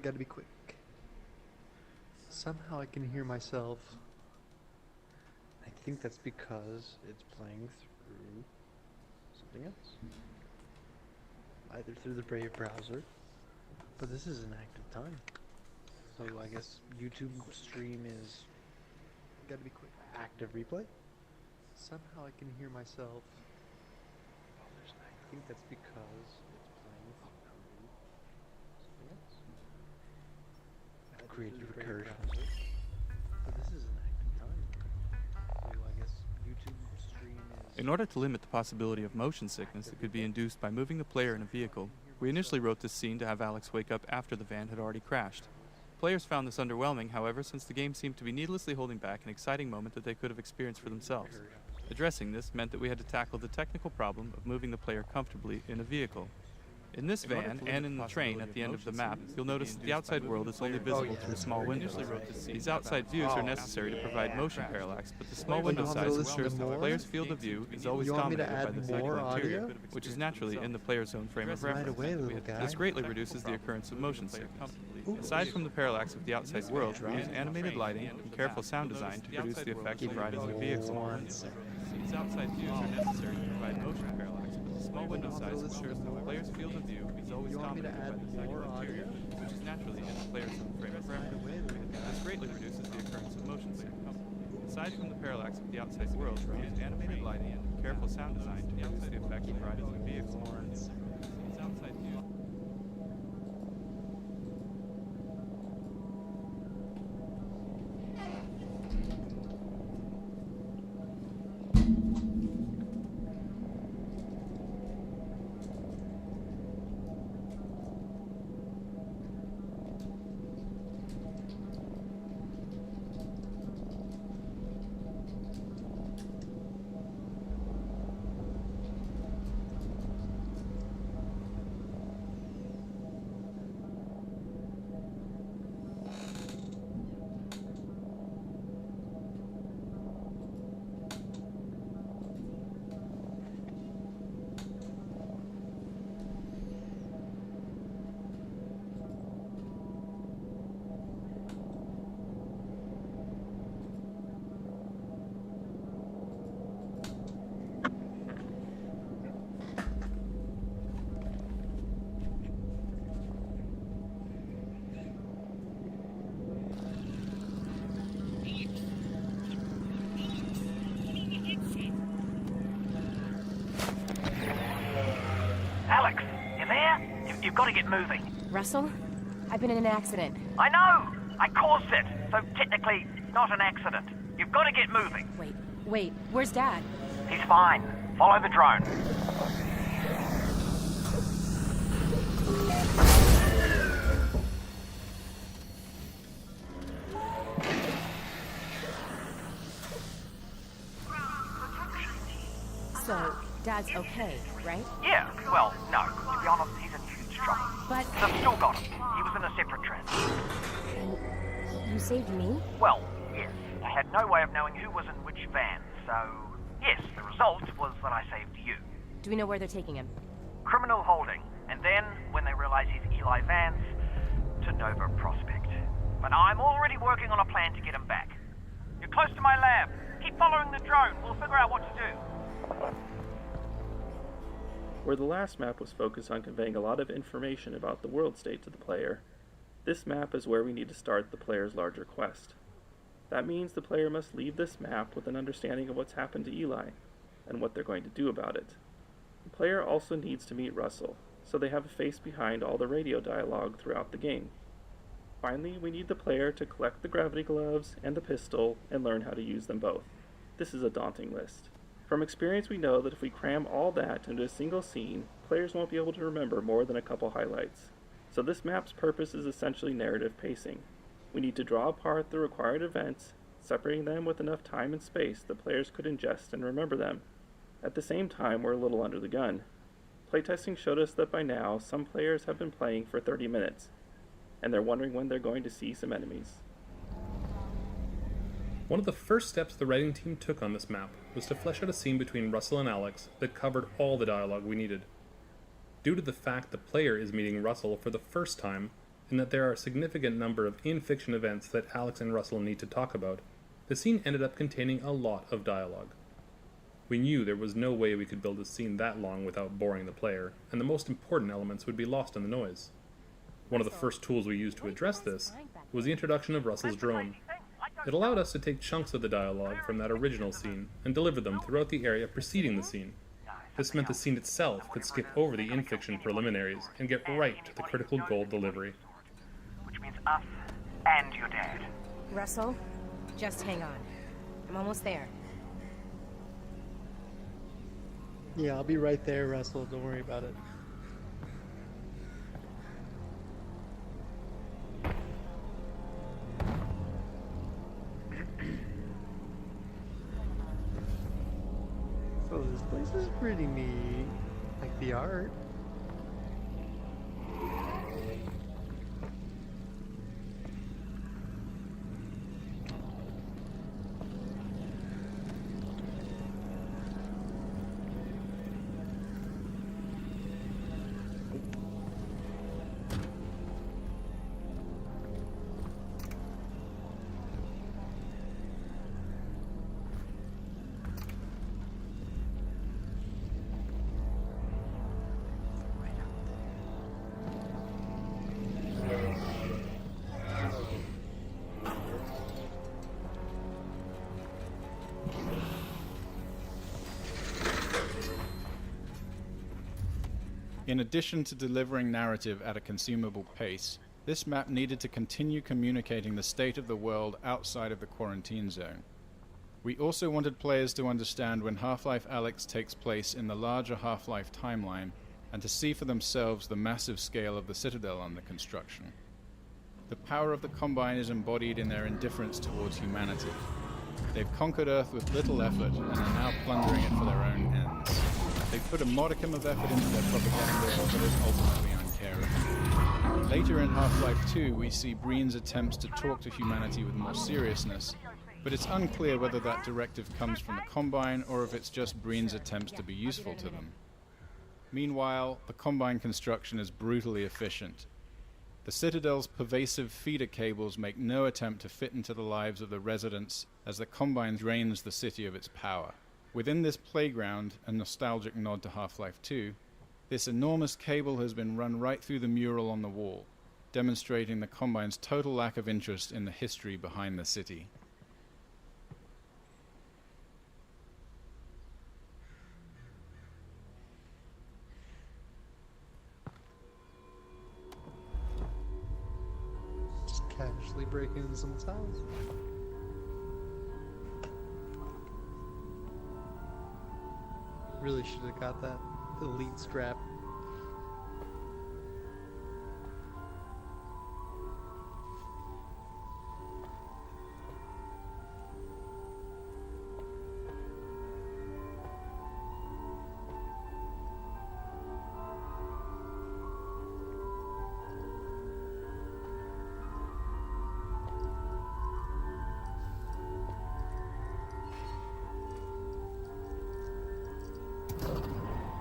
Gotta be quick. Somehow I can hear myself. I think that's because it's playing through something else. Either through the Brave browser, but this is an active time. So I guess YouTube stream is gotta be quick. Active replay. Somehow I can hear myself. I think that's because it's playing through something else. Created recursion. But this is an active time. So I guess YouTube stream is... In order to limit the possibility of motion sickness that could be induced by moving the player in a vehicle, we initially wrote this scene to have Alyx wake up after the van had already crashed. Players found this underwhelming, however, since the game seemed to be needlessly holding back an exciting moment that they could have experienced for themselves. Addressing this meant that we had to tackle the technical problem of moving the player comfortably in a vehicle. In this van, and in the train at the end of the map, you'll notice that the outside world is only visible through small windows. These outside views are necessary to provide motion parallax, but the small window size ensures that the player's field of view is always dominated by the physical interior, which is naturally in the player's own frame of reference. This greatly reduces the occurrence of motion sickness. Aside from the parallax of the outside world, we use animated lighting and careful sound design to produce the effect of riding in a vehicle. These outside views are necessary to provide motion parallax, but the small window size ensures that the player's field of view is always dominated by the physical interior, which is naturally in the player's own frame of reference. This greatly reduces the occurrence of motion sickness. Aside from the parallax of the outside world, we use animated lighting and careful sound design to produce the effect of riding in a vehicle. These outside views... Alyx, you there? You've got to get moving. Russell? I've been in an accident. I know! I caused it, so technically not an accident. You've got to get moving. Wait, where's Dad? He's fine. Follow the drone. So, Dad's okay, right? Yeah, well, no. To be honest, he's in huge trouble. But... They've still got him. He was in a separate transport. You saved me? Well, yes. I had no way of knowing who was in which van, so... Yes, the result was that I saved you. Do we know where they're taking him? Criminal holding. And then, when they realize he's Eli Vance, to Nova Prospect. But I'm already working on a plan to get him back. You're close to my lab. Keep following the drone. We'll figure out what to do. Where the last map was focused on conveying a lot of information about the world state to the player, this map is where we need to start the player's larger quest. That means the player must leave this map with an understanding of what's happened to Eli, and what they're going to do about it. The player also needs to meet Russell, so they have a face behind all the radio dialogue throughout the game. Finally, we need the player to collect the gravity gloves and the pistol and learn how to use them both. This is a daunting list. From experience, we know that if we cram all that into a single scene, players won't be able to remember more than a couple highlights. So this map's purpose is essentially narrative pacing. We need to draw apart the required events, separating them with enough time and space that players could ingest and remember them. At the same time, we're a little under the gun. Playtesting showed us that by now, some players have been playing for 30 minutes, and they're wondering when they're going to see some enemies. One of the first steps the writing team took on this map was to flesh out a scene between Russell and Alyx that covered all the dialogue we needed. Due to the fact the player is meeting Russell for the first time, in that there are a significant number of in-fiction events that Alyx and Russell need to talk about, the scene ended up containing a lot of dialogue. We knew there was no way we could build a scene that long without boring the player, and the most important elements would be lost in the noise. One of the first tools we used to address this was the introduction of Russell's drone. It allowed us to take chunks of the dialogue from that original scene and deliver them throughout the area preceding the scene. This meant the scene itself could skip over the in-fiction preliminaries and get right to the critical goal delivery. Which means us and your dad. Russell, just hang on. I'm almost there. Yeah, I'll be right there, Russell. Don't worry about it. So this place is pretty neat. Like the art. In addition to delivering narrative at a consumable pace, this map needed to continue communicating the state of the world outside of the quarantine zone. We also wanted players to understand when Half-Life Alyx takes place in the larger Half-Life timeline, and to see for themselves the massive scale of the Citadel under construction. The power of the Combine is embodied in their indifference towards humanity. They've conquered Earth with little effort and are now plundering it for their own ends. They've put a modicum of effort into their propaganda, but is ultimately uncaring. Later in Half-Life 2, we see Breen's attempts to talk to humanity with more seriousness, but it's unclear whether that directive comes from the Combine or if it's just Breen's attempts to be useful to them. Meanwhile, the Combine construction is brutally efficient. The Citadel's pervasive feeder cables make no attempt to fit into the lives of the residents as the Combine drains the city of its power. Within this playground, a nostalgic nod to Half-Life 2, this enormous cable has been run right through the mural on the wall, demonstrating the Combine's total lack of interest in the history behind the city. Just casually breaking into someone's house. Really should have got that elite strap.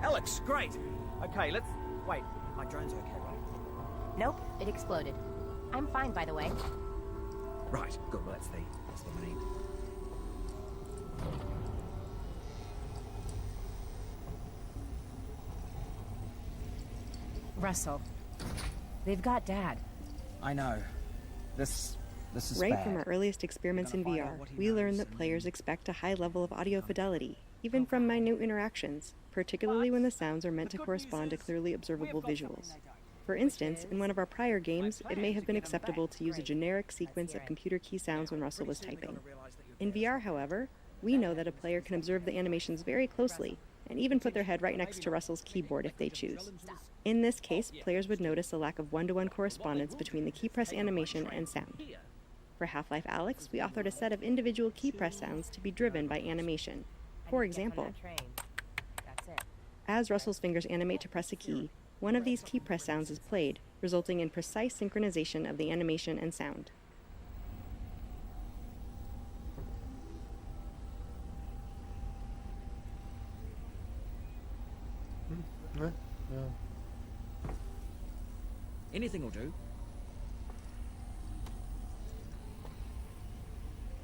Alyx, great. Okay, let's... Wait, my drone's okay, right? Nope, it exploded. I'm fine, by the way. Right, good. Well, that's the main. Russell, they've got Dad. I know. This is Right bad. from our earliest experiments in We're gonna find VR, out what he we knows learned that and players then- expect a high level of audio fidelity, even from minute interactions, particularly when the sounds are meant to correspond to clearly observable visuals. For instance, in one of our prior games, it may have been acceptable to use a generic sequence of computer key sounds when Russell was typing. In VR, however, we know that a player can observe the animations very closely, and even put their head right next to Russell's keyboard if they choose. In this case, players would notice a lack of one-to-one correspondence between the key press animation and sound. For Half-Life Alyx, we authored a set of individual key press sounds to be driven by animation. For example, That's it. as Russell's fingers animate to press a key, one of these key press sounds is played, resulting in precise synchronization of the animation and sound. Yeah. Anything will do.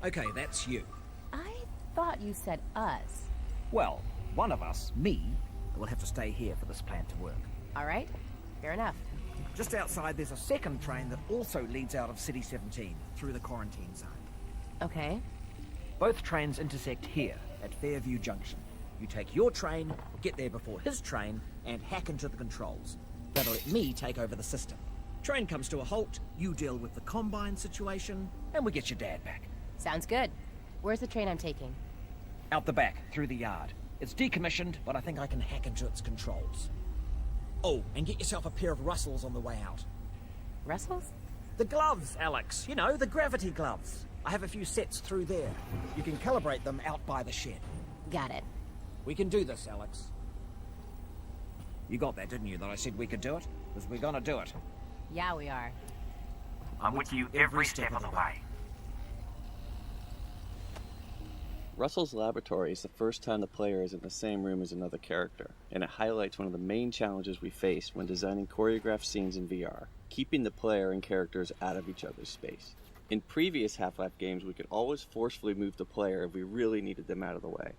Okay, that's you. I thought you said us. Well, one of us, me, will have to stay here for this plan to work. All right, fair enough. Just outside, there's a second train that also leads out of City 17 through the quarantine zone. Okay. Both trains intersect here at Fairview Junction. You take your train, get there before his train, and hack into the controls. That'll let me take over the system. Train comes to a halt, you deal with the Combine situation, and we get your dad back. Sounds good. Where's the train I'm taking? Out the back, through the yard. It's decommissioned, but I think I can hack into its controls. Oh, and get yourself a pair of Russells on the way out. Russell's? The gloves, Alyx. You know, the gravity gloves. I have a few sets through there. You can calibrate them out by the shed. Got it. We can do this, Alyx. You got that, didn't you, that I said we could do it? Because we're gonna do it. Yeah, we are. I'm with you every step of the way. Russell's laboratory is the first time the player is in the same room as another character, and it highlights one of the main challenges we face when designing choreographed scenes in VR, keeping the player and characters out of each other's space. In previous Half-Life games, we could always forcefully move the player if we really needed them out of the way.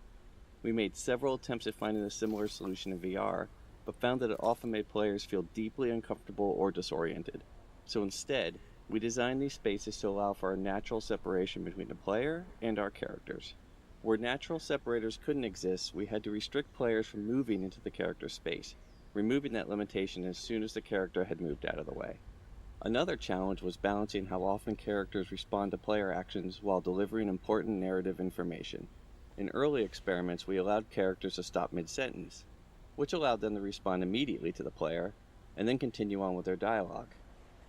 We made several attempts at finding a similar solution in VR, but found that it often made players feel deeply uncomfortable or disoriented. So instead, we designed these spaces to allow for a natural separation between the player and our characters. Where natural separators couldn't exist, we had to restrict players from moving into the character's space, removing that limitation as soon as the character had moved out of the way. Another challenge was balancing how often characters respond to player actions while delivering important narrative information. In early experiments, we allowed characters to stop mid-sentence, which allowed them to respond immediately to the player, and then continue on with their dialogue.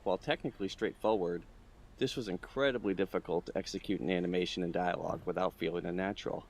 While technically straightforward, this was incredibly difficult to execute in animation and dialogue without feeling unnatural.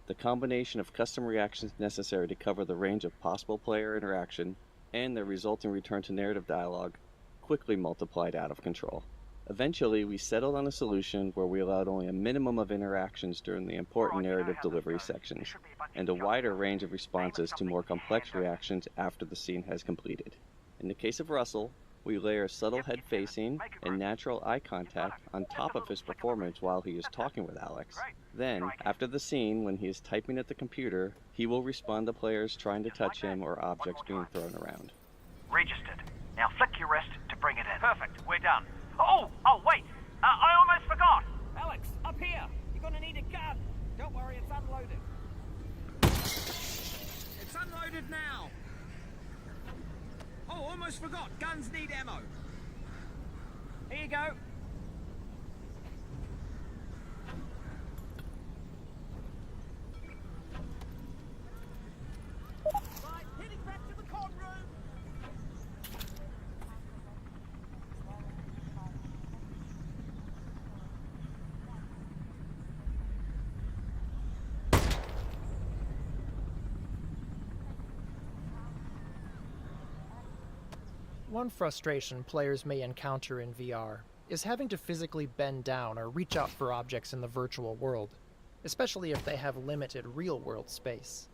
The combination of custom reactions necessary to cover the range of possible player interaction and their resulting return to narrative dialogue quickly multiplied out of control. Eventually, we settled on a solution where we allowed only a minimum of interactions during the important narrative delivery sections, and a wider range of responses to more complex reactions after the scene has completed. In the case of Russell, we layer subtle head facing and natural eye contact on top of his performance while he is talking with Alyx. Then, after the scene, when he is typing at the computer, he will respond to players trying to touch him or objects being thrown around. Registered. Now flick your wrist to bring it in. Perfect. We're done. Oh, wait. I almost forgot. Alex, up here! You're gonna need a gun! Don't worry, it's unloaded. It's unloaded now! Oh, almost forgot. Guns need ammo. Here you go. Right, heading back to the con room. One frustration players may encounter in VR is having to physically bend down or reach out for objects in the virtual world, especially if they have limited real-world space.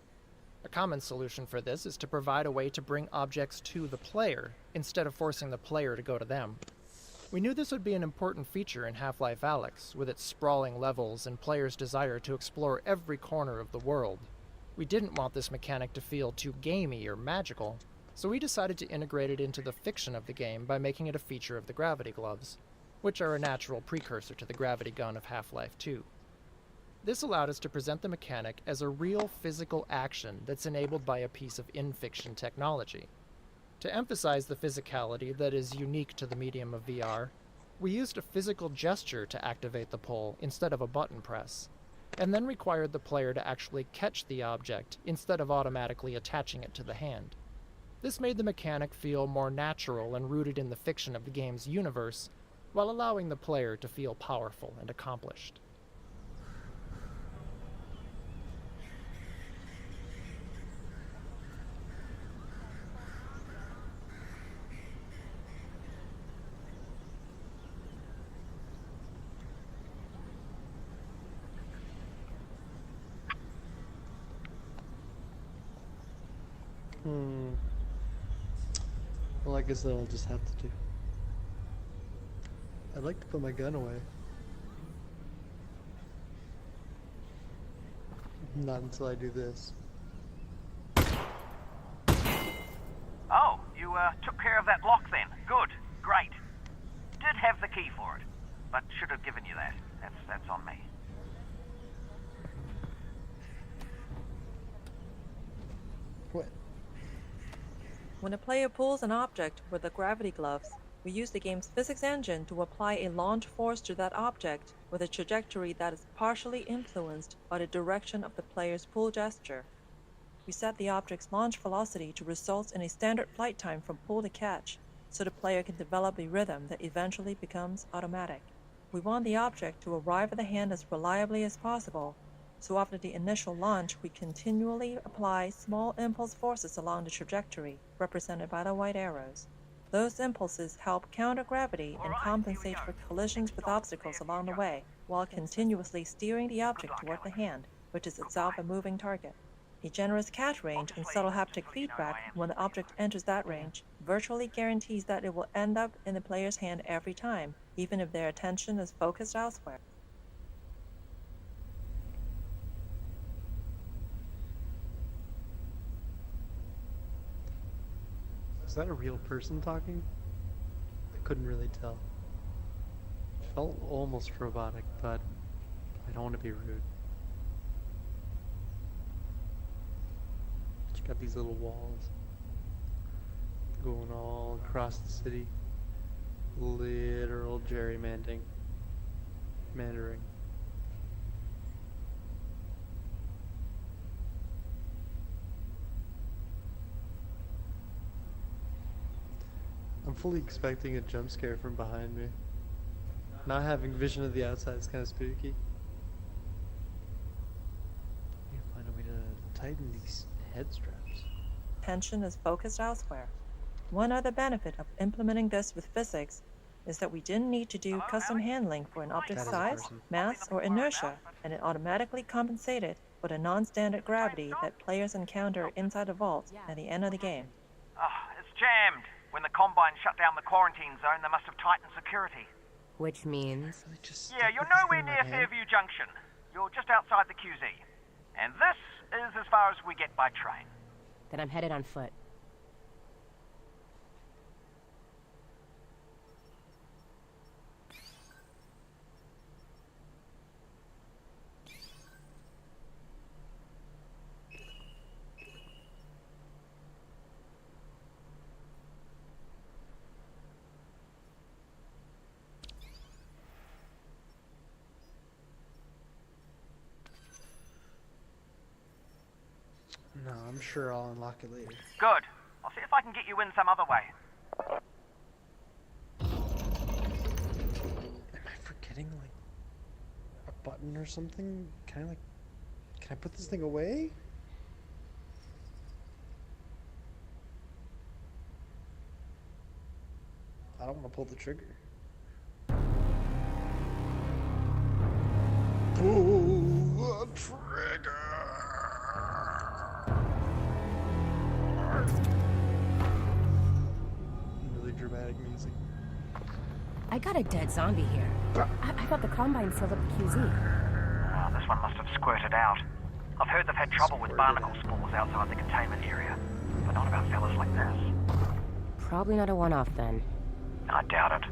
A common solution for this is to provide a way to bring objects to the player instead of forcing the player to go to them. We knew this would be an important feature in Half-Life Alyx, with its sprawling levels and players' desire to explore every corner of the world. We didn't want this mechanic to feel too gamey or magical, so we decided to integrate it into the fiction of the game by making it a feature of the gravity gloves, which are a natural precursor to the gravity gun of Half-Life 2. This allowed us to present the mechanic as a real physical action that's enabled by a piece of in-fiction technology. To emphasize the physicality that is unique to the medium of VR, we used a physical gesture to activate the pull instead of a button press, and then required the player to actually catch the object instead of automatically attaching it to the hand. This made the mechanic feel more natural and rooted in the fiction of the game's universe, while allowing the player to feel powerful and accomplished. Well, I guess that'll just have to do. I'd like to put my gun away. Not until I do this. Oh, you took care of that lock then. Good. Great. Did have the key for it, but should have given you that. That's on me. What? When a player pulls an object with the gravity gloves, we use the game's physics engine to apply a launch force to that object with a trajectory that is partially influenced by the direction of the player's pull gesture. We set the object's launch velocity to result in a standard flight time from pull to catch, so the player can develop a rhythm that eventually becomes automatic. We want the object to arrive at the hand as reliably as possible, so after the initial launch we continually apply small impulse forces along the trajectory, represented by the white arrows. Those impulses help counter gravity and compensate for collisions with obstacles along the way, while continuously steering the object toward the hand, which is itself a moving target. A generous catch range and subtle haptic feedback when the object enters that range virtually guarantees that it will end up in the player's hand every time, even if their attention is focused elsewhere. Is that a real person talking? I couldn't really tell. It felt almost robotic, but I don't want to be rude. It's got these little walls going all across the city. Literal gerrymandering. I'm fully expecting a jump scare from behind me. Not having vision of the outside is kind of spooky. I need to find a way to tighten these head straps. Attention is focused elsewhere. One other benefit of implementing this with physics is that we didn't need to do custom handling for an object's That is a size, person. mass, or inertia, and it automatically compensated for the non-standard gravity that players encounter inside the vault at the end of the game. It's jammed. When the Combine shut down the quarantine zone, they must have tightened security. Which means... Really just Yeah, stick you're with this nowhere thing in my near hand? Fairview Junction. You're just outside the QZ. And this is as far as we get by train. Then I'm headed on foot. No, I'm sure I'll unlock it later. Good. I'll see if I can get you in some other way. Am I forgetting, like, a button or something? Can I put this thing away? I don't want to pull the trigger. Pull the trigger! Really dramatic music. I got a dead zombie here. I thought the Combine filled up the QZ. Oh, this one must have squirted out. I've heard they've had trouble with barnacle spores outside the containment area, but not about fellas like this. Probably not a one-off then. I doubt it.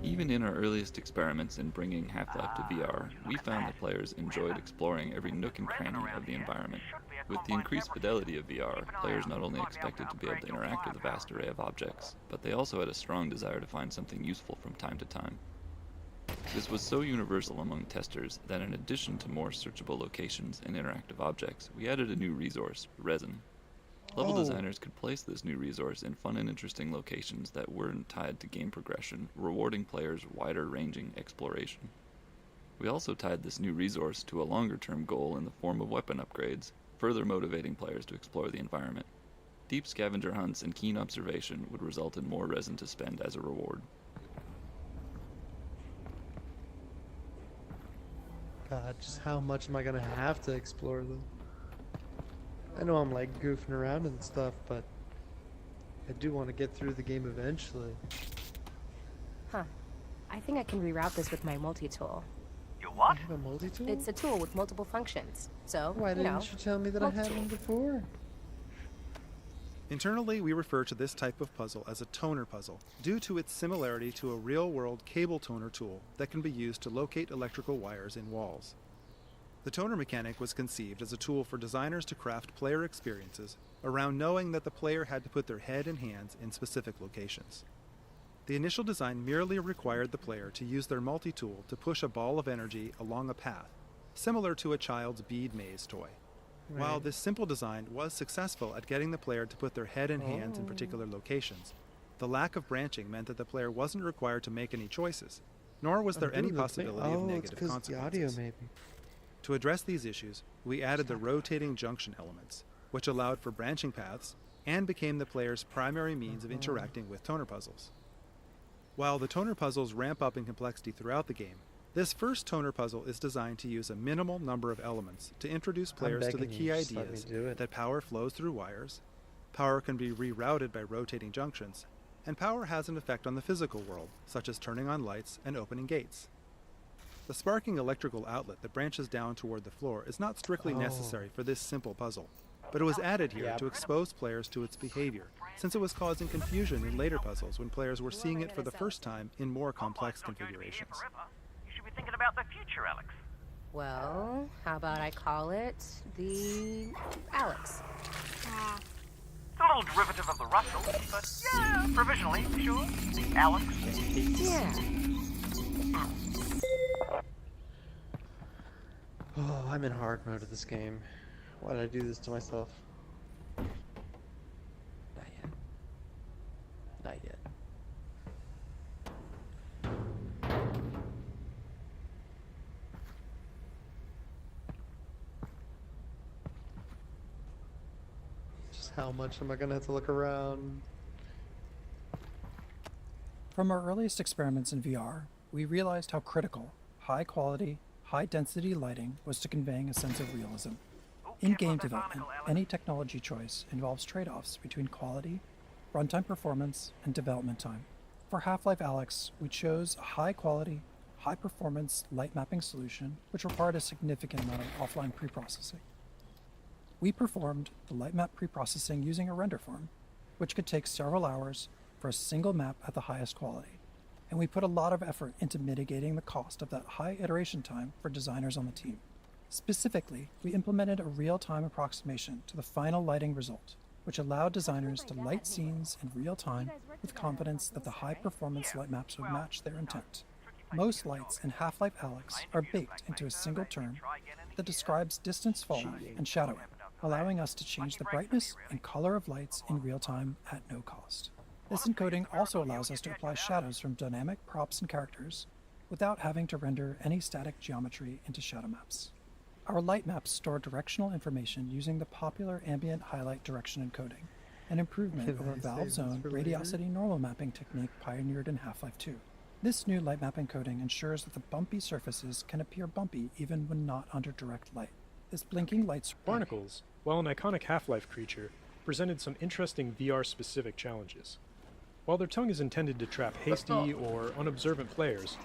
Even in our earliest experiments in bringing Half-Life to VR, we found that players enjoyed exploring every nook and cranny of the environment. With the increased fidelity of VR, players not only expected to be able to interact with a vast array of objects, but they also had a strong desire to find something useful from time to time. This was so universal among testers that in addition to more searchable locations and interactive objects, we added a new resource, resin. Level designers could place this new resource in fun and interesting locations that weren't tied to game progression, rewarding players wider-ranging exploration. We also tied this new resource to a longer-term goal in the form of weapon upgrades, further motivating players to explore the environment. Deep scavenger hunts and keen observation would result in more resin to spend as a reward. God, just how much am I gonna have to explore them? I know I'm like goofing around and stuff, but I do want to get through the game eventually. Huh. I think I can reroute this with my multi-tool. You what? I have a multi-tool? It's a tool with multiple functions. So, Why didn't you tell me that I had one before? Internally, we refer to this type of puzzle as a toner puzzle, due to its similarity to a real-world cable toner tool that can be used to locate electrical wires in walls. The toner mechanic was conceived as a tool for designers to craft player experiences around knowing that the player had to put their head and hands in specific locations. The initial design merely required the player to use their multi-tool to push a ball of energy along a path, similar to a child's bead maze toy. Right. While this simple design was successful at getting the player to put their head and hands in particular locations, the lack of branching meant that the player wasn't required to make any choices, nor was there any possibility of negative consequences. The audio maybe. To address these issues, we added the rotating junction elements, which allowed for branching paths and became the player's primary means of interacting with toner puzzles. While the toner puzzles ramp up in complexity throughout the game, this first toner puzzle is designed to use a minimal number of elements to introduce players to the key ideas that power flows through wires, power can be rerouted by rotating junctions, and power has an effect on the physical world, such as turning on lights and opening gates. The sparking electrical outlet that branches down toward the floor is not strictly necessary for this simple puzzle, but it was added here to expose players to its behavior, since it was causing confusion in later puzzles when players were seeing it for the first time in more complex configurations. Thinking about the future, Alyx. Well, how about I call it the Alyx? It's a little derivative of the Russell, but yeah, provisionally, sure. The Alyx. Yeah. Alyx. Oh, I'm in hard mode of this game. Why did I do this to myself? Not yet. Not yet. How much am I gonna have to look around? From our earliest experiments in VR, we realized how critical high-quality, high-density lighting was to conveying a sense of realism. In game development, any technology choice involves trade-offs between quality, runtime performance, and development time. For Half-Life Alyx, we chose a high-quality, high-performance light mapping solution which required a significant amount of offline preprocessing. We performed the light map preprocessing using a render farm, which could take several hours for a single map at the highest quality, and we put a lot of effort into mitigating the cost of that high iteration time for designers on the team. Specifically, we implemented a real-time approximation to the final lighting result, which allowed designers to light scenes in real time with confidence that the high-performance light maps would match their intent. Most lights in Half-Life Alyx are baked into a single term that describes distance falling and shadowing, allowing us to change the brightness and color of lights in real time at no cost. This encoding also allows us to apply shadows from dynamic props and characters without having to render any static geometry into shadow maps. Our light maps store directional information using the popular ambient highlight direction encoding, an improvement over Valve's own radiosity normal mapping technique pioneered in Half-Life 2. This new light map encoding ensures that the bumpy surfaces can appear bumpy even when not under direct light. This blinking light... Barnacles, while an iconic Half-Life creature, presented some interesting VR-specific challenges. While their tongue is intended to trap hasty or unobservant players,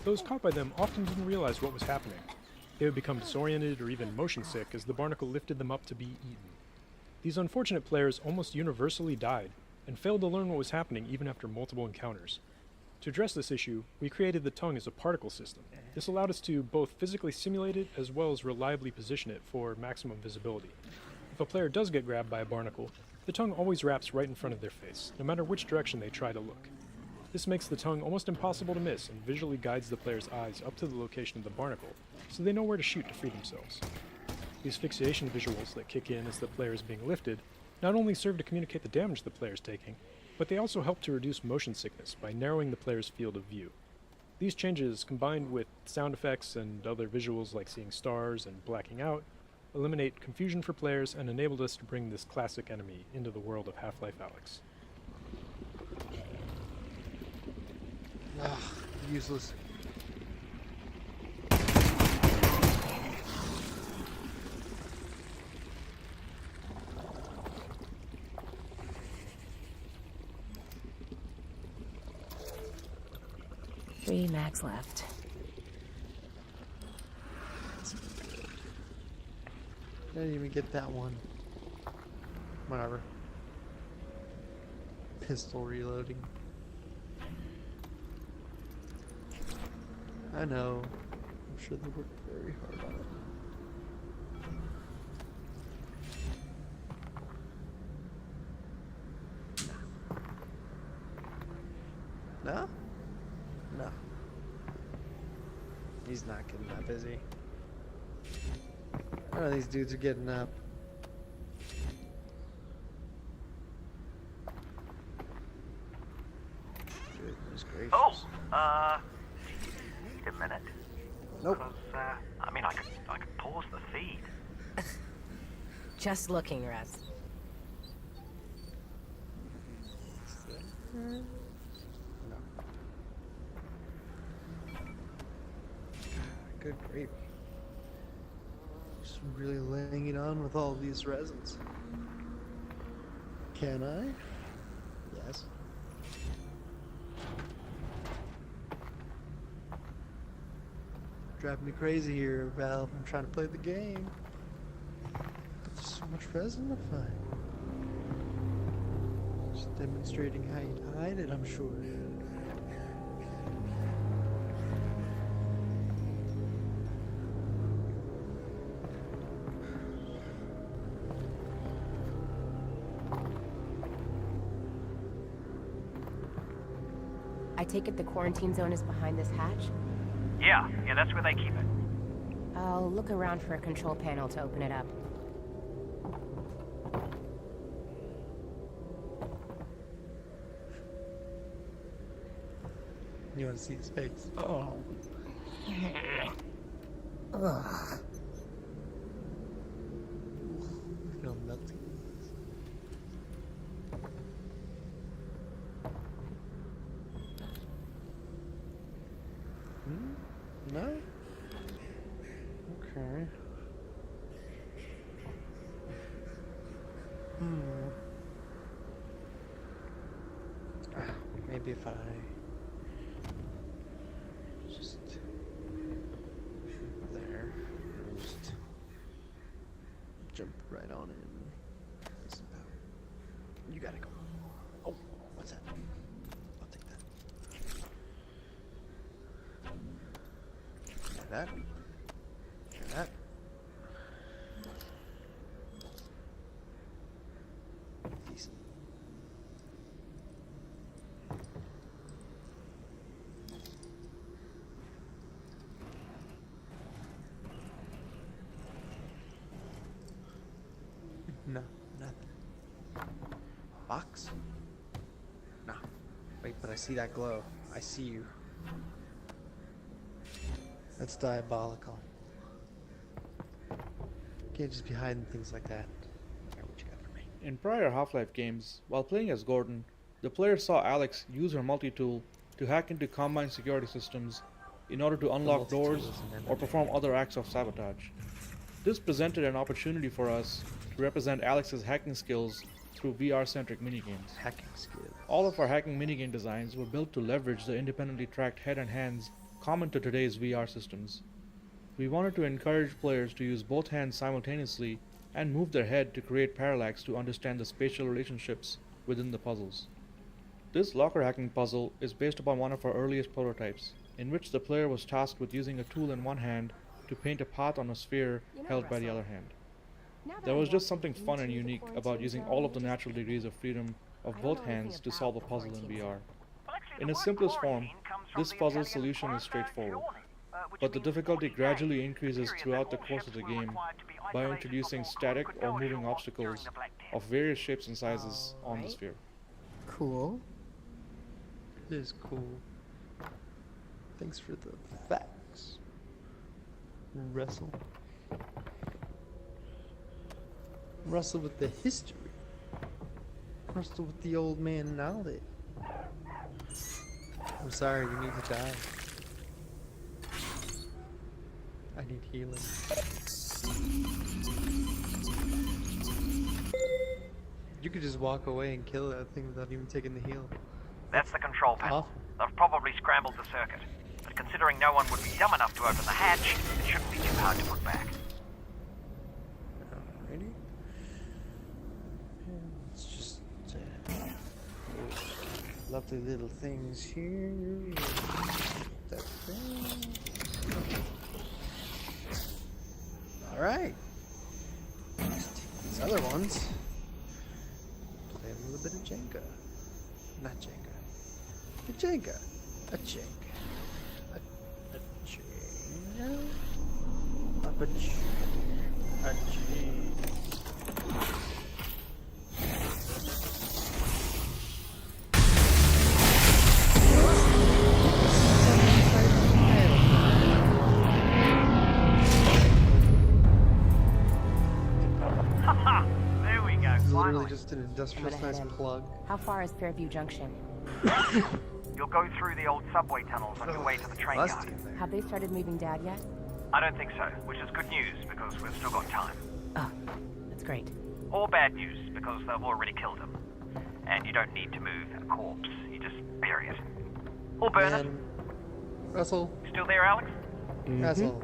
those caught by them often didn't realize what was happening. They would become disoriented or even motion sick as the barnacle lifted them up to be eaten. These unfortunate players almost universally died, and failed to learn what was happening even after multiple encounters. To address this issue, we created the tongue as a particle system. This allowed us to both physically simulate it as well as reliably position it for maximum visibility. If a player does get grabbed by a barnacle, the tongue always wraps right in front of their face, no matter which direction they try to look. This makes the tongue almost impossible to miss and visually guides the player's eyes up to the location of the barnacle, so they know where to shoot to free themselves. These fixation visuals that kick in as the player is being lifted not only serve to communicate the damage the player is taking, but they also help to reduce motion sickness by narrowing the player's field of view. These changes, combined with sound effects and other visuals like seeing stars and blacking out, eliminate confusion for players and enabled us to bring this classic enemy into the world of Half-Life Alyx. Useless. 3 max left. I didn't even get that one. Whatever. Pistol reloading. I know. I'm sure they worked very hard on it. No? No. He's not getting up, is he? None of these dudes are getting up. Goodness gracious. Oh, do you need a minute? Nope. Because, I mean, I could pause the feed. Just looking, Russ. No. Good gravy. Just really laying it on with all these resins. Can I? Yes. Driving me crazy here, Valve. I'm trying to play the game. But there's so much resin to find. Just demonstrating how you hide it, I'm sure. I take it the quarantine zone is behind this hatch? Yeah, that's where they keep it. I'll look around for a control panel to open it up. You want to see his face? Oh. Ugh. Feel melty. No? Okay. Maybe if I just there and just jump right on in. You gotta go. Oh, what's that? I'll take that. That. That. Decent. No, nothing. Box? No. Wait, but I see that glow. I see you. That's diabolical. Can't just be hiding things like that. What you got for me? In prior Half-Life games, while playing as Gordon, the player saw Alyx use her multi-tool to hack into Combine security systems in order to unlock doors or perform other acts of sabotage. This presented an opportunity for us to represent Alyx's hacking skills through VR-centric minigames. Hacking skills. All of our hacking minigame designs were built to leverage the independently tracked head and hands common to today's VR systems. We wanted to encourage players to use both hands simultaneously and move their head to create parallax to understand the spatial relationships within the puzzles. This locker hacking puzzle is based upon one of our earliest prototypes, in which the player was tasked with using a tool in one hand to paint a path on a sphere held by the other hand. There was just something fun and unique about using all of the natural degrees of freedom of both hands to solve a puzzle in VR. In its simplest form, this puzzle solution is straightforward, but the difficulty gradually increases throughout the course of the game by introducing static or moving obstacles of various shapes and sizes on the sphere. Cool. It is cool. Thanks for the facts. Wrestle. Wrestle with the history. Wrestle with the old man knowledge. I'm sorry, you need to die. I need healing. You could just walk away and kill that thing without even taking the heal. That's the control panel. They've probably scrambled the circuit. considering no one would be dumb enough to open the hatch, it shouldn't be too hard to put back. Alrighty. And let's just lovely little things here. That thing. Alright. Let's take these other ones. Play a little bit of Jenga. Not Jenga. A Jenga. A Jenga. A Jenga. A Jenga. A Jenga. There we go, Literally finally. just an industrial-sized plug. How far is Fairview Junction? You'll go through the old subway tunnels on your way to the train yard. Have they started moving Dad yet? I don't think so, which is good news because we've still got time. Oh, that's great. Or bad news because they've already killed him. And you don't need to move a corpse, you just bury it. Or burn it. Russell. You still there, Alex? Russell.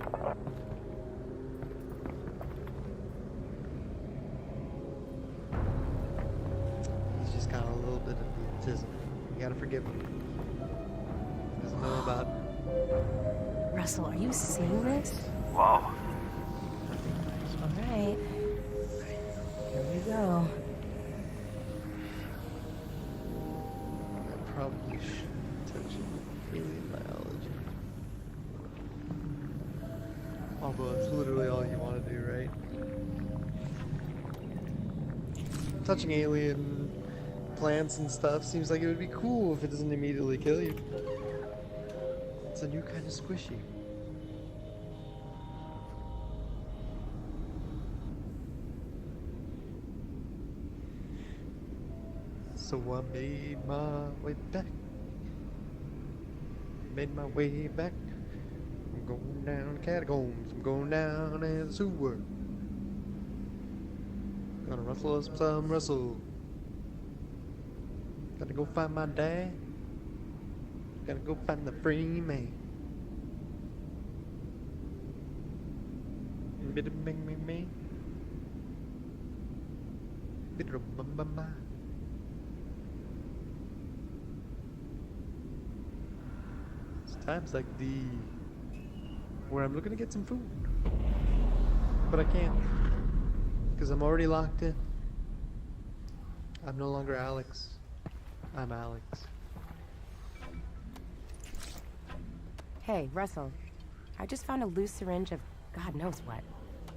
He's just got a little bit of the autism. You gotta forgive him. He doesn't know about. Russell, are you seeing this? Whoa. All right. Here we go. I probably shouldn't touch alien biology. Although that's literally all you want to do, right? Touching alien plants and stuff seems like it would be cool if it doesn't immediately kill you. It's a new kind of squishy. So I made my way back. Made my way back. I'm going down the catacombs. I'm going down in the sewer. Gonna rustle up some Russell. Gotta go find my dad. Gotta go find the free man. Bit of me. Bit of my. It's times like the where I'm looking to get some food, but I can't because I'm already locked in. I'm no longer Alyx. I'm Alyx. Hey, Russell. I just found a loose syringe of God knows what.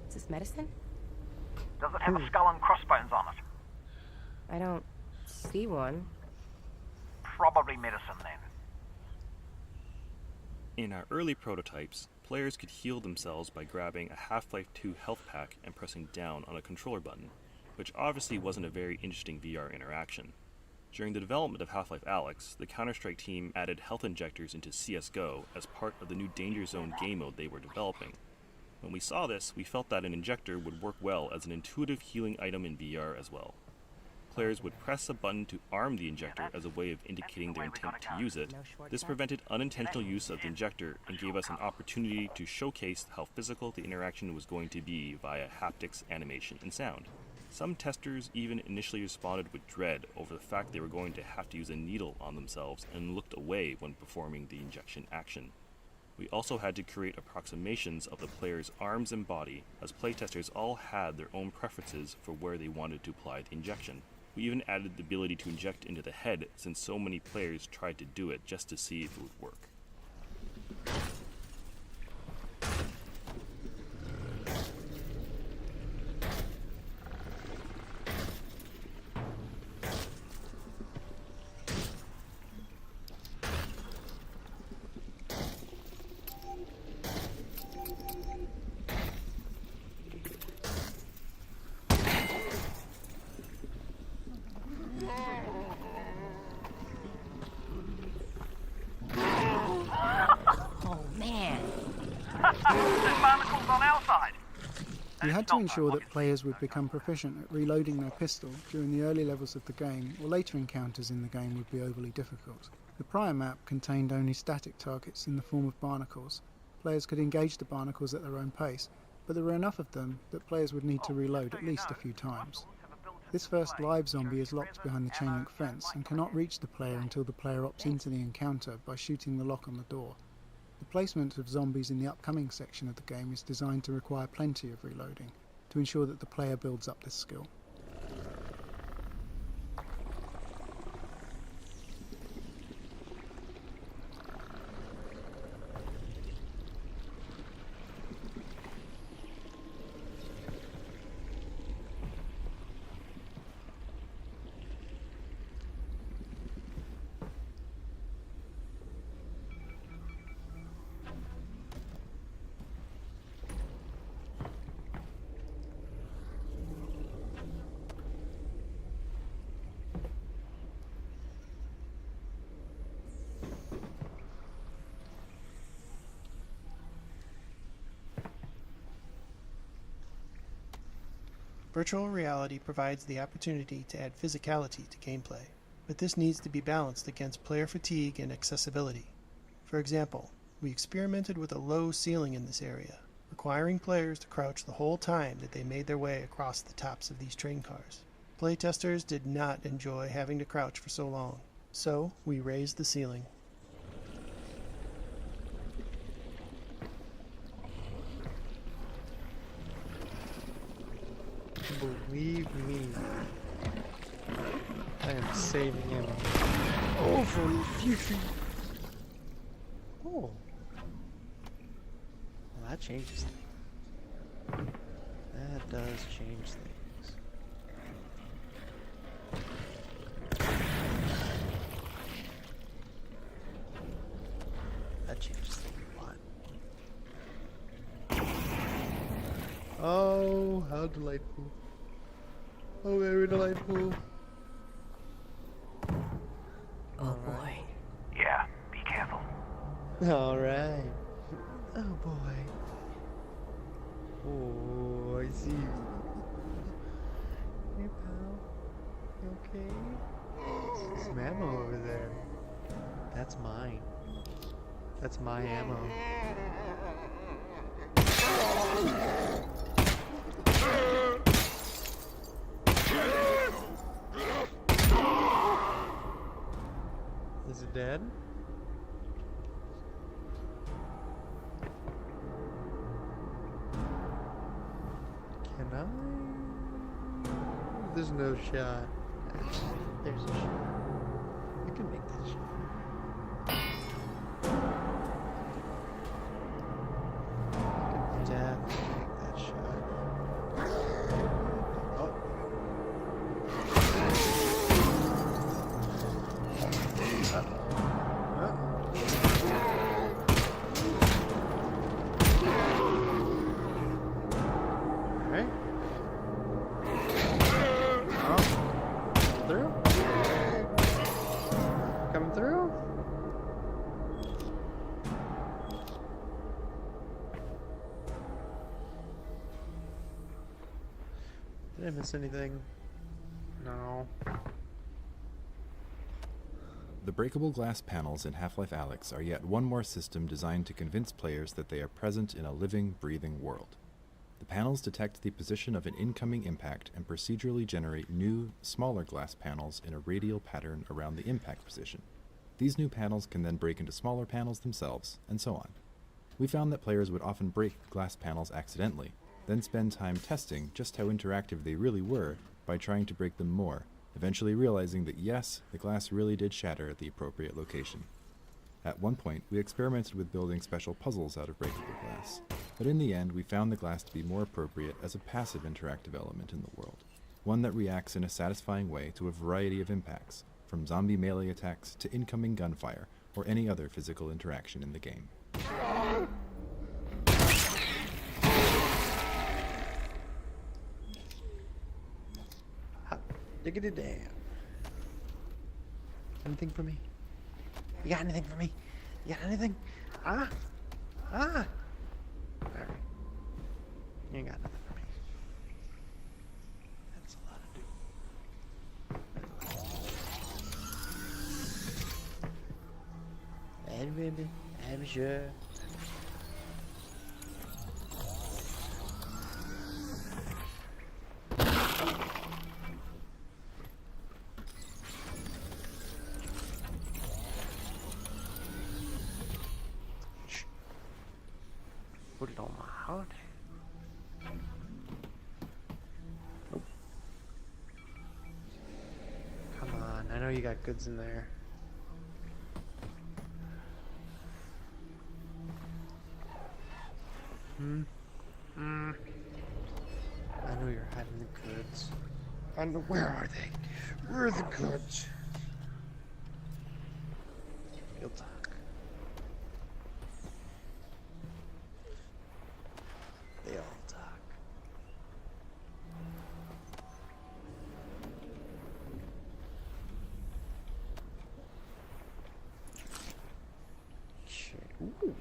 Is this medicine? Does it have a skull and crossbones on it? I don't see one. Probably medicine then. In our early prototypes, players could heal themselves by grabbing a Half-Life 2 health pack and pressing down on a controller button, which obviously wasn't a very interesting VR interaction. During the development of Half-Life Alyx, the Counter-Strike team added health injectors into CSGO as part of the new Danger Zone game mode they were developing. When we saw this, we felt that an injector would work well as an intuitive healing item in VR as well. Players would press a button to arm the injector as a way of indicating their intent to use it. This prevented unintentional use of the injector and gave us an opportunity to showcase how physical the interaction was going to be via haptics, animation, and sound. Some testers even initially responded with dread over the fact they were going to have to use a needle on themselves and looked away when performing the injection action. We also had to create approximations of the player's arms and body, as playtesters all had their own preferences for where they wanted to apply the injection. We even added the ability to inject into the head, since so many players tried to do it just to see if it would work. We had to ensure that players would become proficient at reloading their pistol during the early levels of the game, or later encounters in the game would be overly difficult. The prior map contained only static targets in the form of barnacles. Players could engage the barnacles at their own pace, but there were enough of them that players would need to reload at least a few times. This first live zombie is locked behind the chain link fence and cannot reach the player until the player opts into the encounter by shooting the lock on the door. The placement of zombies in the upcoming section of the game is designed to require plenty of reloading, to ensure that the player builds up this skill. Virtual reality provides the opportunity to add physicality to gameplay, but this needs to be balanced against player fatigue and accessibility. For example, we experimented with a low ceiling in this area, requiring players to crouch the whole time that they made their way across the tops of these train cars. Playtesters did not enjoy having to crouch for so long, so we raised the ceiling. Believe me, I am saving him. Oh, for future. Oh. Well, that changes things. That does change things. That changes things a lot. Oh, how delightful. Oh, very delightful. Oh boy. Yeah, be careful. Alright. Oh boy. Oh, I see you. Hey pal. You okay? Some ammo over there. That's mine. That's my ammo. Is it dead? Can I? There's no shot. There's a shot. I can make that shot. I can definitely make that shot. Oh. Did I miss anything? No. The breakable glass panels in Half-Life Alyx are yet one more system designed to convince players that they are present in a living, breathing world. The panels detect the position of an incoming impact and procedurally generate new, smaller glass panels in a radial pattern around the impact position. These new panels can then break into smaller panels themselves, and so on. We found that players would often break glass panels accidentally, then spend time testing just how interactive they really were by trying to break them more, eventually realizing that yes, the glass really did shatter at the appropriate location. At one point, we experimented with building special puzzles out of breakable glass, but in the end we found the glass to be more appropriate as a passive interactive element in the world, one that reacts in a satisfying way to a variety of impacts, from zombie melee attacks to incoming gunfire or any other physical interaction in the game. Diggity damn. Anything for me? You got anything for me? You got anything? Ah? Ah? Alright. You ain't got nothing for me. That's a lot to do. baby. I'm sure. Put it on my heart. Nope. Come on, I know you got goods in there. I know you're hiding the goods. I know, where are they? Where are the goods? You'll talk. They all talk. Ooh.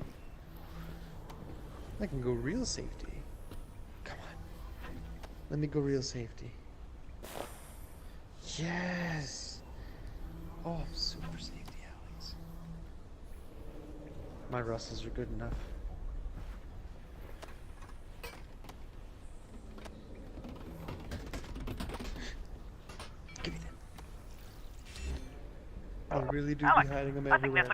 I can go real safety. Come on. Let me go real safety. Yes! Oh, super safety, Alyx. My Russells are good enough. Give me that. I really do be hiding them everywhere.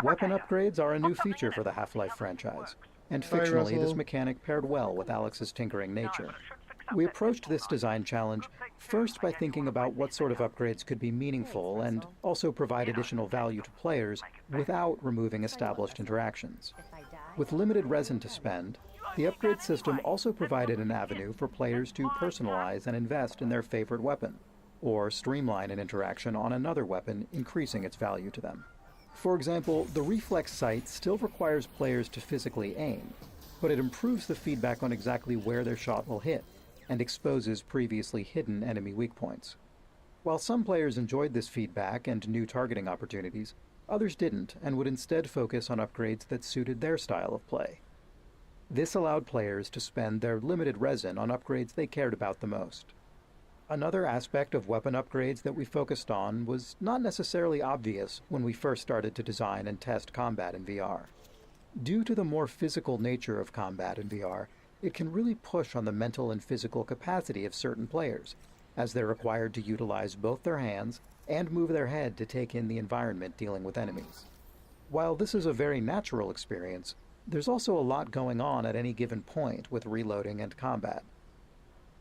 Weapon upgrades are a new feature for the Half-Life franchise, and fictionally this mechanic paired well with Alyx's tinkering nature. We approached this design challenge first by thinking about what sort of upgrades could be meaningful and also provide additional value to players without removing established interactions. With limited resin to spend, the upgrade system also provided an avenue for players to personalize and invest in their favorite weapon, or streamline an interaction on another weapon, increasing its value to them. For example, the reflex sight still requires players to physically aim, but it improves the feedback on exactly where their shot will hit, and exposes previously hidden enemy weak points. While some players enjoyed this feedback and new targeting opportunities, others didn't and would instead focus on upgrades that suited their style of play. This allowed players to spend their limited resin on upgrades they cared about the most. Another aspect of weapon upgrades that we focused on was not necessarily obvious when we first started to design and test combat in VR. Due to the more physical nature of combat in VR, it can really push on the mental and physical capacity of certain players, as they're required to utilize both their hands and move their head to take in the environment dealing with enemies. While this is a very natural experience, there's also a lot going on at any given point with reloading and combat.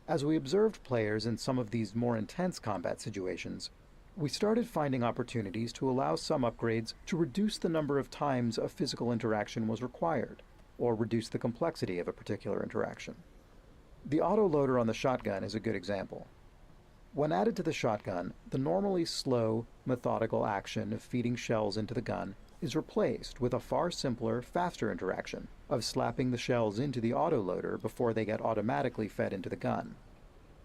As we observed players in some of these more intense combat situations, we started finding opportunities to allow some upgrades to reduce the number of times a physical interaction was required, or reduce the complexity of a particular interaction. The autoloader on the shotgun is a good example. When added to the shotgun, the normally slow, methodical action of feeding shells into the gun is replaced with a far simpler, faster interaction of slapping the shells into the autoloader before they get automatically fed into the gun.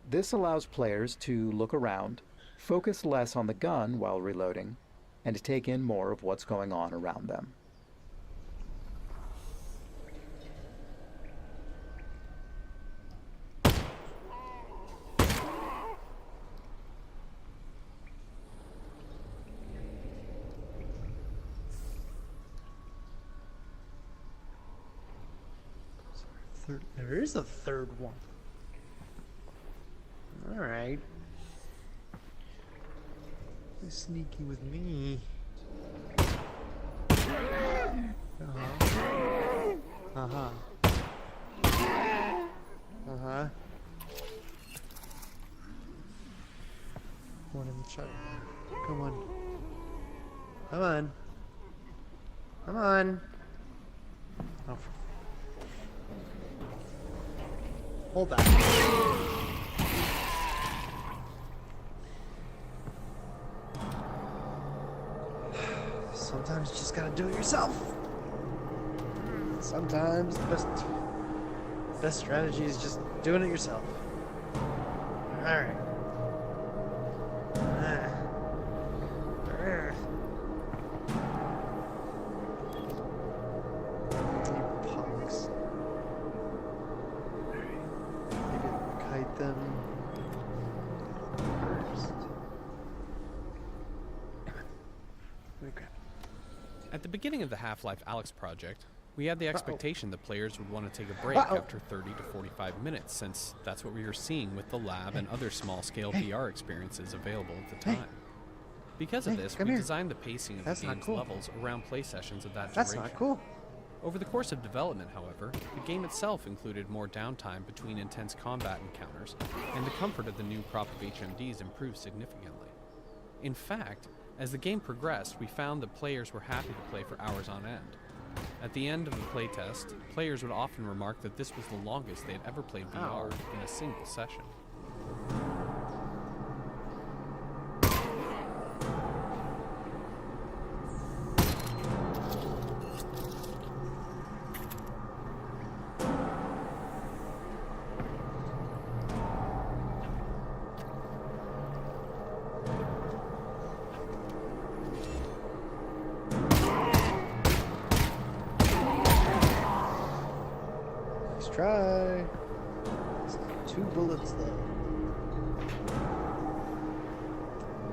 This allows players to look around, focus less on the gun while reloading, and take in more of what's going on around them. There is a third one. Alright. Be sneaky with me. Uh-huh. One in the shot. Come on. Come on. Come on. Oh. Hold that. Sometimes you just gotta do it yourself. Sometimes the best strategy is just doing it yourself. Alright. Punks. Kite them first. Let me grab it. At the beginning of the Half-Life Alyx project, we had the expectation that players would want to take a break after 30 to 45 minutes, since that's what we were seeing with the lab and other small-scale VR experiences available at the time. Because of this, we designed the pacing of the game's levels around play sessions of that duration. That's not cool. Over the course of development, however, the game itself included more downtime between intense combat encounters, and the comfort of the new crop of HMDs improved significantly. In fact, as the game progressed, we found that players were happy to play for hours on end. At the end of the playtest, players would often remark that this was the longest they had ever played VR in a single session. Try. It's 2 bullets though.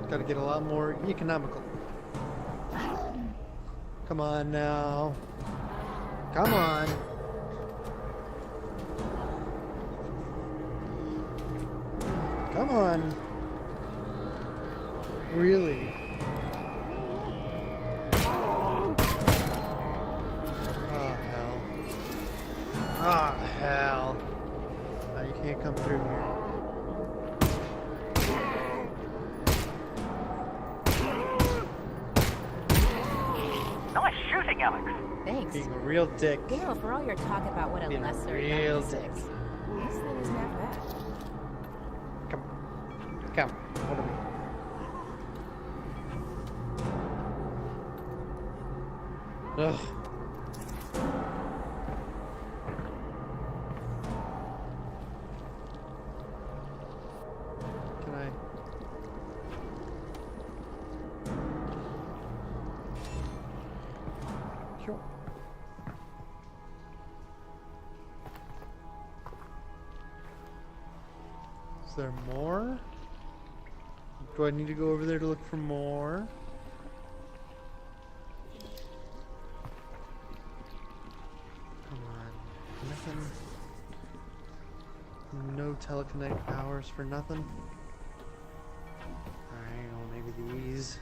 Gotta get a lot more economical. Come on now. Come on. Come on. Really? Ah, hell. Oh, you can't come through here. Nice shooting, Alyx. Thanks. Being a real dick. You know, for all your talk about what a Being lesser real 96, dick. this thing is not bad. Come. What are we? Ugh. Is there more? Do I need to go over there to look for more? Come on. Nothing. No telekinetic powers for nothing. Alright, well maybe these.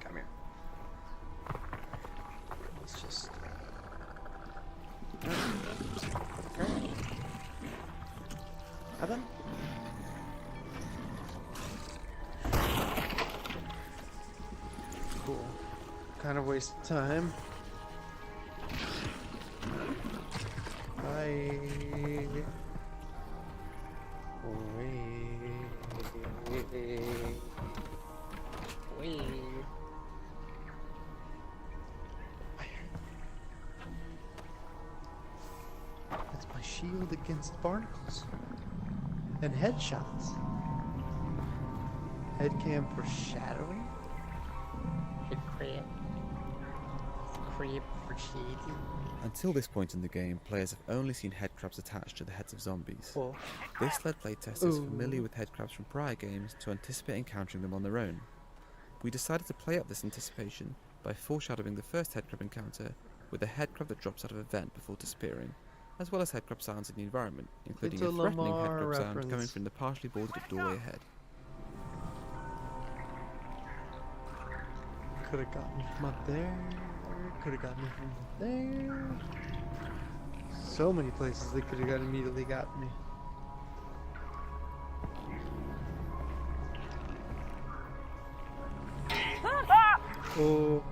Come here. Let's just... Nothing? Cool. Kind of waste of time. Bye. Wait. That's my shield against barnacles. And headshots. Headcam for shadowing. Head creep. Creep for cheating. Until this point in the game, players have only seen headcrabs attached to the heads of zombies. This led playtesters familiar with headcrabs from prior games to anticipate encountering them on their own. We decided to play up this anticipation by foreshadowing the first headcrab encounter with a headcrab that drops out of a vent before disappearing, as well as headcrab sounds in the environment, including a threatening headcrab sound coming from the partially boarded doorway ahead. Could have gotten from up there. Could have gotten me from there. So many places they could have immediately got me. Oh.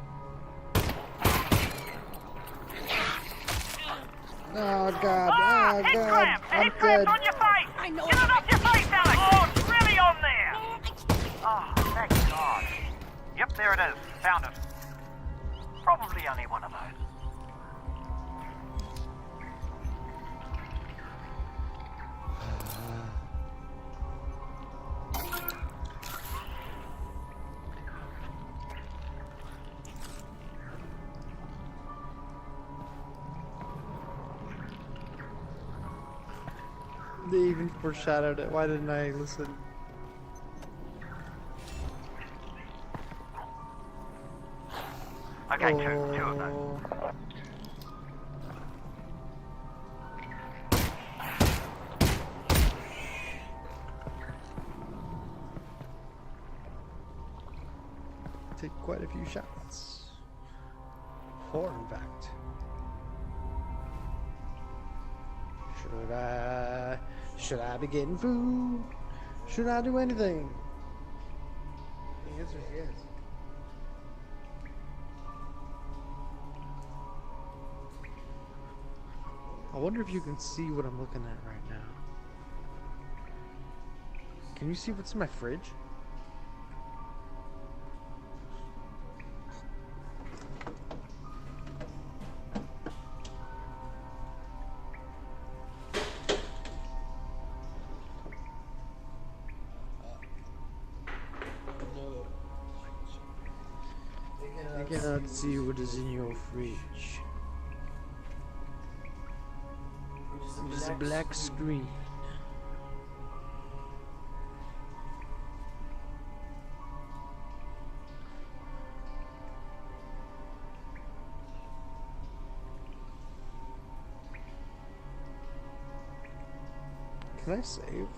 Oh god, oh god, I'm dead. On your face! I know. Get it off your face, Alyx! Oh, it's really on there! Oh, thank God. Yep, there it is. Found it. Probably only one of those. They even foreshadowed it. Why didn't I listen? Okay, two of those. Take quite a few shots. 4, in fact. Should I be getting food? Should I do anything? The answer is yes. I wonder if you can see what I'm looking at right now. Can you see what's in my fridge? I cannot see what is in your fridge. It is a black screen. Can I save?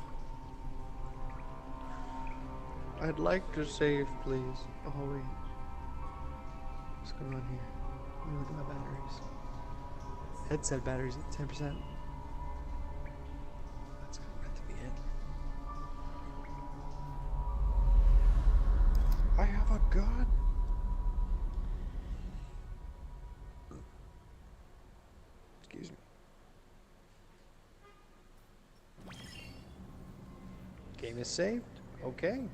I'd like to save, please. Oh, wait. What's going on here? Let me look at my batteries. Headset batteries at 10%. That's got to be it. I have a gun. Excuse me. Game is saved. Okay.